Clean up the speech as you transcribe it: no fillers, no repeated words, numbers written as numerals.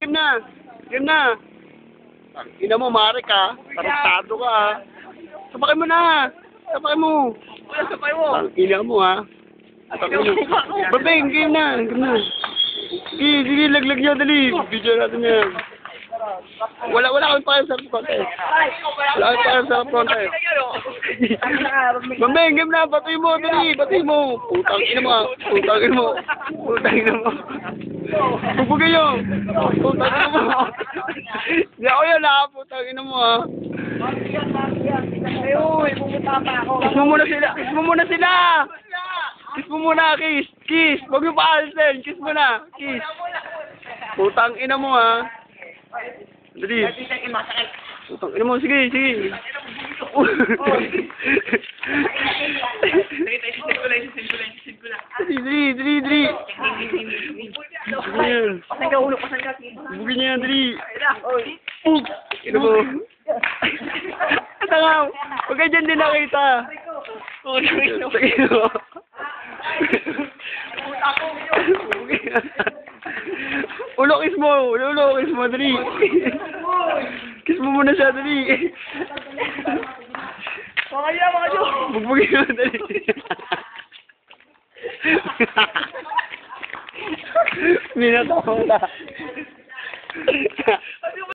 Game na. Game na. Ina mo, mare ka. Tarantado ka, ha. Sabakay mo na. Sabakay mo. Sabay mo. Ina mo, ha. Babeng, game na. Game na. Sige, laglag niya, dali. Video natin yan. Wala kami pa sa contest. Wala kami pa sa contest. Babeng, game na. Batuy mo, dali. Batuy mo. Putang ina mo, ha. Putang ina mo. Putang ina mo. Bubugay nyo. Putang ina mo. Hindi ako yan, ha. Putang ina mo, ha. Uy, pumunta pa ako. Kiss mo muna sila. Kiss mo muna sila. Kiss mo muna, kiss. Kiss. Huwag mo pa alisin. Kiss mo na. Kiss. Putang ina mo, ha. Dali. Putang ina mo. Sige, sige. Dali. Pasan ka ulo, pasan ka. Bugin niya, dali. Ina mo. Tangaw. Huwag ka dyan din nakita. Sige mo. Ulo, kiss mo. Ulo, kiss mo, dali. Kiss mo muna siya, dali. Mga nyo. Bugbugin mo, dali. Minatawa na.